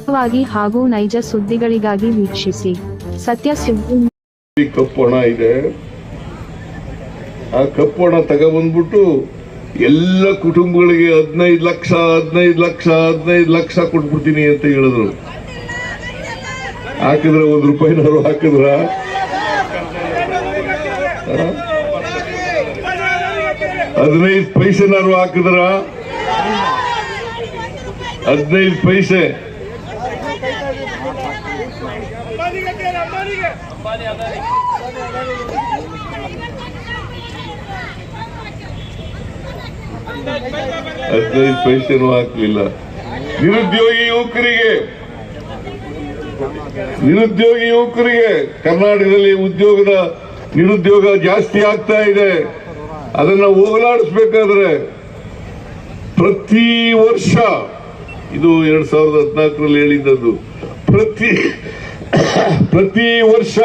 ನಿಖರವಾಗಿ ಹಾಗೂ ನೈಜ ಸುದ್ದಿಗಳಿಗಾಗಿ ವೀಕ್ಷಿಸಿ ಸತ್ಯ ಸುದ್ದಿ. ಕಪ್ಪು ಹಣ ಇದೆ, ಆ ಕಪ್ಪು ಹಣ ತಗೊಬಂದ್ಬಿಟ್ಟು ಎಲ್ಲ ಕುಟುಂಬಗಳಿಗೆ 15 ಲಕ್ಷ 15 ಲಕ್ಷ 15 ಲಕ್ಷ ಕೊಟ್ಬಿಡ್ತೀನಿ ಅಂತ ಹೇಳಿದ್ರು. ಹಾಕಿದ್ರ ₹1 ಹಾಕಿದ್ರ 15 ಪೈಸೆನಾರು ಹಾಕಿದ್ರ 15 ಪೈಸೆ. ಪೈಸೆನೂ ಹಾಕ್ಲಿಲ್ಲ. ನಿರುದ್ಯೋಗಿ ಯುವಕರಿಗೆ ಕರ್ನಾಟಕದಲ್ಲಿ ನಿರುದ್ಯೋಗ ಜಾಸ್ತಿ ಆಗ್ತಾ ಇದೆ. ಅದನ್ನ ಹೋಗಲಾಡಿಸಬೇಕಾದ್ರೆ ಪ್ರತಿ ವರ್ಷ, ಇದು 2014ರಲ್ಲಿ ಹೇಳಿದ್ದದ್ದು, ಪ್ರತಿ ವರ್ಷ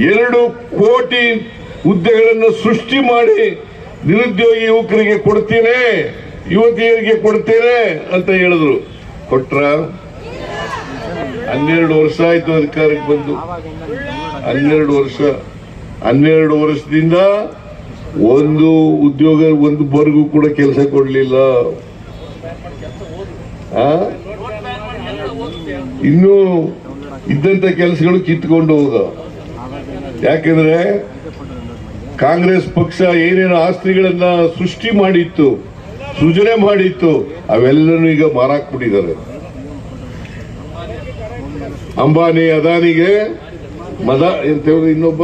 2 ಕೋಟಿ ಹುದ್ದೆಗಳನ್ನು ಸೃಷ್ಟಿ ಮಾಡಿ ನಿರುದ್ಯೋಗಿ ಯುವಕರಿಗೆ ಕೊಡ್ತೇನೆ, ಯುವತಿಯರಿಗೆ ಕೊಡ್ತೇನೆ ಅಂತ ಹೇಳಿದ್ರು. ಕೊಟ್ರ? 12 ವರ್ಷ ಆಯ್ತು ಅಧಿಕಾರಕ್ಕೆ ಬಂದು. 12 ವರ್ಷದಿಂದ ಒಂದು ಉದ್ಯೋಗ, ಒಂದು ಬರ್ಗೂ ಕೂಡ ಕೆಲಸ ಕೊಡ್ಲಿಲ್ಲ. ಇನ್ನು ಇದ್ದಂತ ಕೆಲಸಗಳು ಕಿತ್ಕೊಂಡು ಹೋಗ. ಯಾಕೆಂದ್ರೆ ಕಾಂಗ್ರೆಸ್ ಪಕ್ಷ ಏನೇನು ಆಸ್ತಿಗಳನ್ನ ಸೃಷ್ಟಿ ಮಾಡಿತ್ತು, ಸೃಜನೆ ಮಾಡಿತ್ತು, ಅವೆಲ್ಲನೂ ಈಗ ಮಾರಾಕ್ಬಿಟ್ಟಿದ್ದಾರೆ. ಅಂಬಾನಿ ಅದಾನಿಗೆ ಮದ ಎಂತ ಇನ್ನೊಬ್ಬ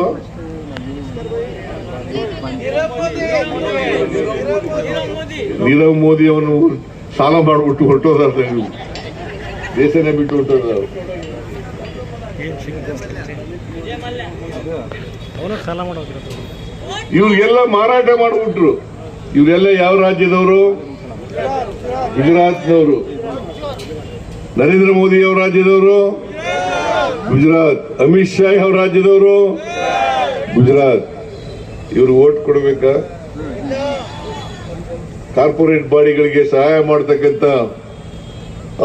ನೀರವ್ ಮೋದಿ ಅವನು ಸಾಲ ಮಾಡಿಬಿಟ್ಟು ಹೊರಟೋದಾರ, ದೇಶನೇ ಬಿಟ್ಟು ಹೊರಟೋದಾರ. ಇವ್ರಿಗೆಲ್ಲ ಮಾರಾಟ ಮಾಡಿಬಿಟ್ರು. ಇವರೆಲ್ಲ ಯಾವ ರಾಜ್ಯದವರು? ಗುಜರಾತ್ನವರು. ನರೇಂದ್ರ ಮೋದಿ ಅವರ ರಾಜ್ಯದವರು ಗುಜರಾತ್. ಅಮಿತ್ ಶಾ ಅವರ ರಾಜ್ಯದವರು ಗುಜರಾತ್. ಇವರು ಓಟ್ ಕೊಡಬೇಕಾ? ಕಾರ್ಪೊರೇಟ್ ಬಾಡಿಗಳಿಗೆ ಸಹಾಯ ಮಾಡ್ತಕ್ಕಂಥ,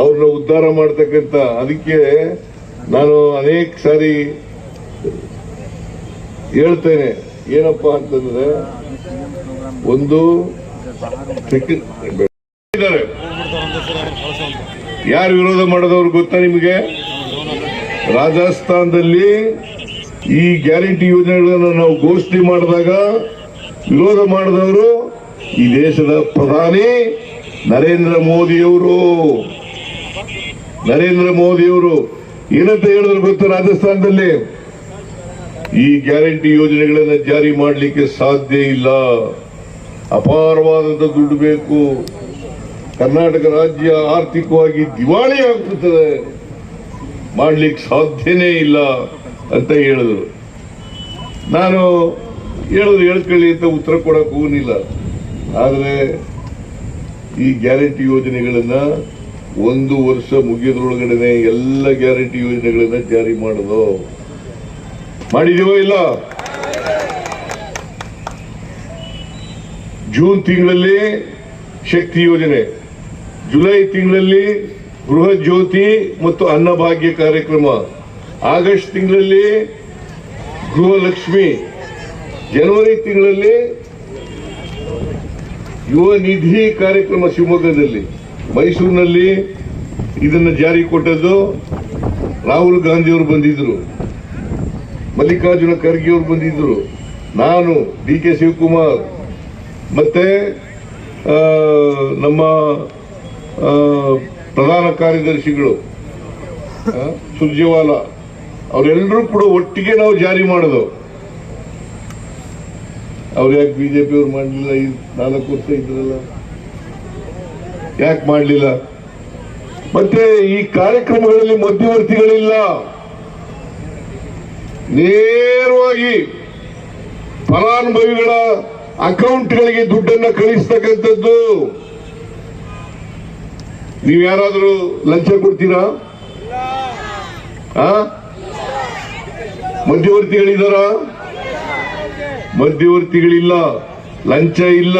ಅವ್ರನ್ನ ಉದ್ಧಾರ ಮಾಡ್ತಕ್ಕಂಥ. ಅದಕ್ಕೆ ನಾನು ಅನೇಕ ಸಾರಿ ಹೇಳ್ತೇನೆ, ಏನಪ್ಪಾ ಅಂತಂದ್ರೆ, ಒಂದು ಯಾರು ವಿರೋಧ ಮಾಡೋದವ್ರು ಗೊತ್ತಾ ನಿಮಗೆ? ರಾಜಸ್ಥಾನದಲ್ಲಿ ಈ ಗ್ಯಾರಂಟಿ ಯೋಜನೆಗಳನ್ನು ನಾವು ಘೋಷಣೆ ಮಾಡಿದಾಗ ವಿರೋಧ ಮಾಡಿದವರು ಈ ದೇಶದ ಪ್ರಧಾನಿ ನರೇಂದ್ರ ಮೋದಿಯವರು. ಏನಂತ ಹೇಳಿದ್ರು ಗೊತ್ತಾ? ರಾಜಸ್ಥಾನದಲ್ಲಿ ಈ ಗ್ಯಾರಂಟಿ ಯೋಜನೆಗಳನ್ನು ಜಾರಿ ಮಾಡಲಿಕ್ಕೆ ಸಾಧ್ಯ ಇಲ್ಲ, ಅಪಾರವಾದಂತ ದುಡ್ಡು ಬೇಕು, ಕರ್ನಾಟಕ ರಾಜ್ಯ ಆರ್ಥಿಕವಾಗಿ ದಿವಾಳಿ ಆಗ್ಬಿಡ್ತದೆ, ಮಾಡ್ಲಿಕ್ಕೆ ಸಾಧ್ಯನೇ ಇಲ್ಲ ಅಂತ ಹೇಳಿದ್ರು. ನಾನು ಹೇಳ್ಕೊಳ್ಳಿ ಅಂತ ಉತ್ತರ ಕೊಡಕ್ ಹೋಗಲಿಲ್ಲ. ಆದರೆ ಈ ಗ್ಯಾರಂಟಿ ಯೋಜನೆಗಳನ್ನ 1 ವರ್ಷ ಮುಗಿಯೋದ್ರೊಳಗಡೆ ಎಲ್ಲ ಗ್ಯಾರಂಟಿ ಯೋಜನೆಗಳನ್ನ ಜಾರಿ ಮಾಡಿದೀವೋ ಇಲ್ಲ? ಜೂನ್ ತಿಂಗಳಲ್ಲಿ ಶಕ್ತಿ ಯೋಜನೆ, ಜುಲೈ ತಿಂಗಳಲ್ಲಿ ಗೃಹ ಜ್ಯೋತಿ ಮತ್ತು ಅನ್ನಭಾಗ್ಯ ಕಾರ್ಯಕ್ರಮ, ಆಗಸ್ಟ್ ತಿಂಗಳಲ್ಲಿ ಗೃಹಲಕ್ಷ್ಮಿ, ಜನವರಿ ತಿಂಗಳಲ್ಲಿ ಯುವ ನಿಧಿ ಕಾರ್ಯಕ್ರಮ ಶಿವಮೊಗ್ಗದಲ್ಲಿ, ಮೈಸೂರಿನಲ್ಲಿ ಇದನ್ನು ಜಾರಿ ಕೊಟ್ಟದ್ದು ರಾಹುಲ್ ಗಾಂಧಿ ಅವರು ಬಂದಿದ್ರು, ಮಲ್ಲಿಕಾರ್ಜುನ ಖರ್ಗೆ ಅವರು ಬಂದಿದ್ರು, ನಾನು, DK ಶಿವಕುಮಾರ್, ಮತ್ತೆ ನಮ್ಮ ಪ್ರಧಾನ ಕಾರ್ಯದರ್ಶಿಗಳು ಸುರ್ಜೇವಾಲಾ ಅವರೆಲ್ಲರೂ ಕೂಡ ಒಟ್ಟಿಗೆ ನಾವು ಜಾರಿ ಮಾಡೋದು. ಅವ್ರು ಯಾಕೆ ಬಿಜೆಪಿ ಅವ್ರು ಮಾಡಲಿಲ್ಲ? 4 ವರ್ಷ ಇದ್ರಲ್ಲ, ಯಾಕೆ ಮಾಡಲಿಲ್ಲ? ಮತ್ತೆ ಈ ಕಾರ್ಯಕ್ರಮಗಳಲ್ಲಿ ಮಧ್ಯವರ್ತಿಗಳಿಲ್ಲ, ನೇರವಾಗಿ ಫಲಾನುಭವಿಗಳ ಅಕೌಂಟ್ಗಳಿಗೆ ದುಡ್ಡನ್ನ ಕಳಿಸ್ತಕ್ಕಂಥದ್ದು. ನೀವು ಯಾರಾದರೂ ಲಂಚ ಕೊಡ್ತೀರಾ? ಮಧ್ಯವರ್ತಿಗಳಿದಾರ? ಮಧ್ಯವರ್ತಿಗಳಿಲ್ಲ, ಲಂಚ ಇಲ್ಲ,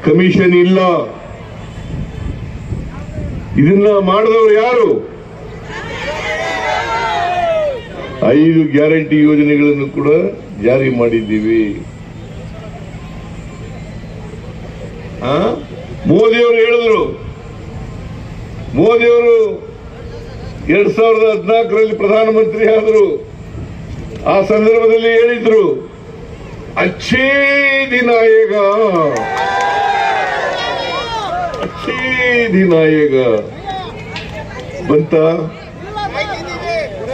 ಕಮಿಷನ್ ಇಲ್ಲ. ಇದನ್ನ ಮಾಡಿದವರು ಯಾರು? 5 ಗ್ಯಾರಂಟಿ ಯೋಜನೆಗಳನ್ನು ಕೂಡ ಜಾರಿ ಮಾಡಿದ್ದೀವಿ. ಮೋದಿಯವರು ಹೇಳಿದ್ರು, ಮೋದಿಯವರು 2014ರಲ್ಲಿ ಪ್ರಧಾನಮಂತ್ರಿ ಆದರು. ಆ ಸಂದರ್ಭದಲ್ಲಿ ಹೇಳಿದ್ರು, ಅಚ್ಚೇ ದಿನ ಆಯೇಗ, ಅಚ್ಚೇ ದಿನ ಆಯೇಗ. ಬಂತ?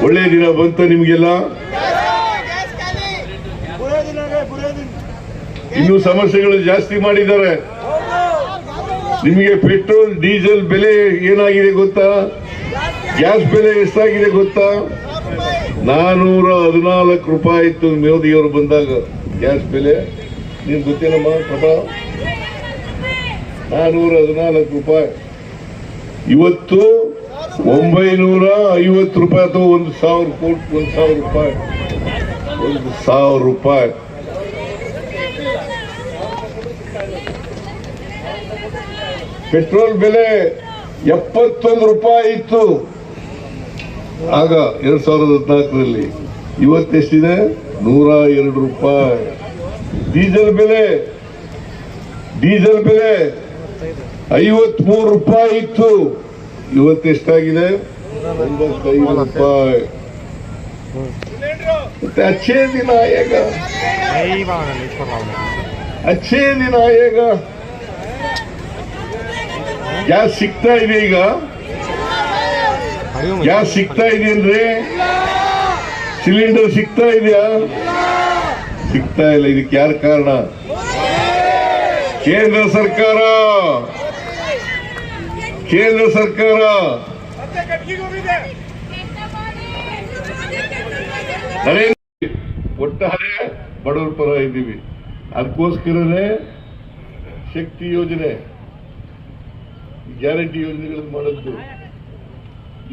ಒಳ್ಳೆ ದಿನ ಬಂತ ನಿಮ್ಗೆಲ್ಲ? ಇನ್ನೂ ಸಮಸ್ಯೆಗಳು ಜಾಸ್ತಿ ಮಾಡಿದ್ದಾರೆ. ನಿಮಗೆ ಪೆಟ್ರೋಲ್ ಡೀಸೆಲ್ ಬೆಲೆ ಏನಾಗಿದೆ ಗೊತ್ತಾ? ಗ್ಯಾಸ್ ಬೆಲೆ ಎಷ್ಟಾಗಿದೆ ಗೊತ್ತಾ? 414 ರೂಪಾಯಿ ಇತ್ತು ಮೋದಿಯವರು ಬಂದಾಗ ಗ್ಯಾಸ್ ಬೆಲೆ. ನೀನ್ ಗೊತ್ತೇನಮ್ಮ ಪ್ರಭಾ? 414 ರೂಪಾಯಿ. ಇವತ್ತು 950 ರೂಪಾಯಿ ಅಥವಾ 1,000 ಕೋಟಿ, 1,000 ರೂಪಾಯಿ, 1,000 ರೂಪಾಯಿ. ಪೆಟ್ರೋಲ್ ಬೆಲೆ 71 ರೂಪಾಯಿ ಇತ್ತು ಆಗ 2014ರಲ್ಲಿ. ಇವತ್ತೆಷ್ಟಿದೆ? 102 ರೂಪಾಯಿ. ಡೀಸೆಲ್ ಬೆಲೆ 53 ರೂಪಾಯಿ ಇತ್ತು. ಇವತ್ತೆಷ್ಟಾಗಿದೆ? 85 ರೂಪಾಯಿ. ಮತ್ತೆ ಅಚ್ಚೇ ದಿನ ಆಯೇಗ, ಅಚ್ಚೇ ದಿನ ಆಯೇಗ. ಗ್ಯಾಸ್ ಸಿಗ್ತಾ ಇದೆ ಈಗ? ಗ್ಯಾಸ್ ಸಿಗ್ತಾ ಇದೆಯಲ್ರಿ? ಸಿಲಿಂಡರ್ ಸಿಗ್ತಾ ಇದೆಯಾ? ಸಿಗ್ತಾ ಇಲ್ಲ. ಇದಕ್ಕೆ ಯಾರ ಕಾರಣ? ಕೇಂದ್ರ ಸರ್ಕಾರ. ಕೇಂದ್ರ ಸರ್ಕಾರ ಒಟ್ಟಾರೆ ಬಡವರ ಪರ ಇದ್ದೀವಿ. ಅದಕ್ಕೋಸ್ಕರನೇ ಶಕ್ತಿ ಯೋಜನೆ, ಗ್ಯಾರಂಟಿ ಯೋಜನೆಗಳನ್ನು ಮಾಡಿದ್ದು.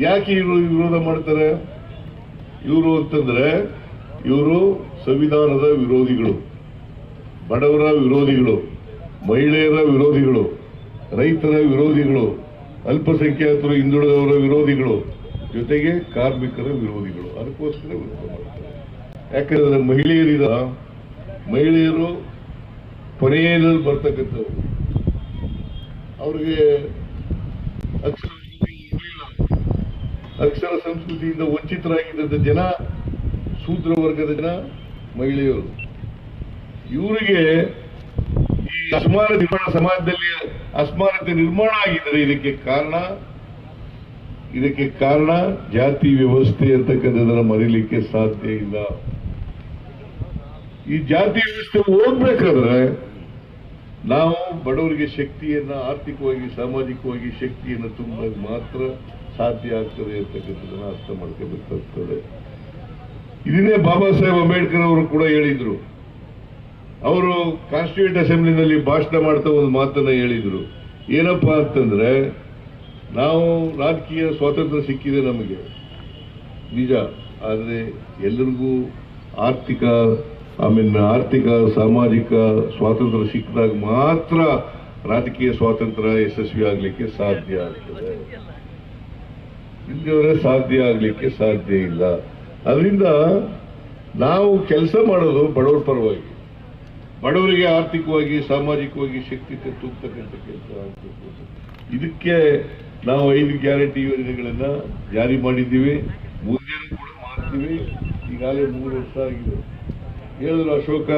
ಯಾಕೆ ಇವರು ವಿರೋಧ ಮಾಡ್ತಾರೆ? ಇವರು ಅಂತಂದ್ರೆ ಇವರು ಸಂವಿಧಾನದ ವಿರೋಧಿಗಳು, ಬಡವರ ವಿರೋಧಿಗಳು, ಮಹಿಳೆಯರ ವಿರೋಧಿಗಳು, ರೈತರ ವಿರೋಧಿಗಳು, ಅಲ್ಪಸಂಖ್ಯಾತರು, ಹಿಂದುಳಿದವರ ವಿರೋಧಿಗಳು, ಜೊತೆಗೆ ಕಾರ್ಮಿಕರ ವಿರೋಧಿಗಳು. ಅದಕ್ಕೋಸ್ಕರ ವಿರೋಧ ಮಾಡ್ತಾರೆ. ಯಾಕಂದ್ರೆ ಮಹಿಳೆಯರು ಕೊನೆಯಲ್ಲಿ ಬರ್ತಕ್ಕಂಥವ್ರು. ಅವ್ರಿಗೆ ಅಕ್ಷರ ಸಂಸ್ಕೃತಿಯಿಂದ ವಂಚಿತರಾಗಿದ್ದ ಜನ, ಶೂದ್ರ ವರ್ಗದ ಜನ ಮಹಿಳೆಯರು. ಇವರಿಗೆ ಈ ಅಸಮಾನ ನಿರ್ಮಾಣ, ಸಮಾಜದಲ್ಲಿ ಅಸಮಾನತೆ ನಿರ್ಮಾಣ ಆಗಿದ್ದಾರೆ. ಇದಕ್ಕೆ ಕಾರಣ ಜಾತಿ ವ್ಯವಸ್ಥೆ ಅಂತಕ್ಕಂಥದ್ದನ್ನು ಮರೀಲಿಕ್ಕೆ ಸಾಧ್ಯ ಇಲ್ಲ. ಈ ಜಾತಿ ವ್ಯವಸ್ಥೆ ಹೋಗ್ಬೇಕಾದ್ರೆ ನಾವು ಬಡವರಿಗೆ ಶಕ್ತಿಯನ್ನ, ಆರ್ಥಿಕವಾಗಿ ಸಾಮಾಜಿಕವಾಗಿ ಶಕ್ತಿಯನ್ನು ತುಂಬಿದಾಗ ಮಾತ್ರ ಸಾಧ್ಯ ಆಗ್ತದೆ ಅಂತಕ್ಕಂಥದ್ದನ್ನ ಅರ್ಥ ಮಾಡ್ಕೋಬೇಕಾಗ್ತದೆ. ಇದನ್ನೇ ಬಾಬಾ ಸಾಹೇಬ್ ಅಂಬೇಡ್ಕರ್ ಅವರು ಕೂಡ ಹೇಳಿದ್ರು. ಅವರು ಕಾನ್ಸ್ಟಿಟ್ಯೂಂಟ್ ಅಸೆಂಬ್ಲಿನಲ್ಲಿ ಭಾಷಣ ಮಾಡ್ತಾ ಒಂದು ಮಾತನ್ನ ಹೇಳಿದ್ರು. ಏನಪ್ಪಾ ಅಂತಂದ್ರೆ, ನಾವು ರಾಜಕೀಯ ಸ್ವಾತಂತ್ರ್ಯ ಸಿಕ್ಕಿದೆ ನಮಗೆ ನಿಜ, ಆದರೆ ಎಲ್ಲರಿಗೂ ಆರ್ಥಿಕ ಸಾಮಾಜಿಕ ಸ್ವಾತಂತ್ರ್ಯ ಸಿಕ್ಕಿದಾಗ ಮಾತ್ರ ರಾಜಕೀಯ ಸ್ವಾತಂತ್ರ್ಯ ಯಶಸ್ವಿ ಆಗ್ಲಿಕ್ಕೆ ಸಾಧ್ಯ ಆಗ್ತದೆ. ಇಲ್ಲದ್ರೆ ಸಾಧ್ಯ ಆಗ್ಲಿಕ್ಕೆ ಸಾಧ್ಯ ಇಲ್ಲ. ಅದರಿಂದ ನಾವು ಕೆಲಸ ಮಾಡೋದು ಬಡವರ ಪರವಾಗಿ, ಬಡವರಿಗೆ ಆರ್ಥಿಕವಾಗಿ ಸಾಮಾಜಿಕವಾಗಿ ಶಕ್ತಿ ತುಂಬತಕ್ಕಂಥ ಕೆಲಸ ಆಗಬೇಕು. ಇದಕ್ಕೆ ನಾವು 5 ಗ್ಯಾರಂಟಿ ಯೋಜನೆಗಳನ್ನ ಜಾರಿ ಮಾಡಿದ್ದೀವಿ. ಮುಂದೆ ಕೂಡ ಮಾಡ್ತೀವಿ. ಈಗಾಗಲೇ 3 ವರ್ಷ ಆಗಿದೆ. ಹೇಳಿದ್ರು ಅಶೋಕ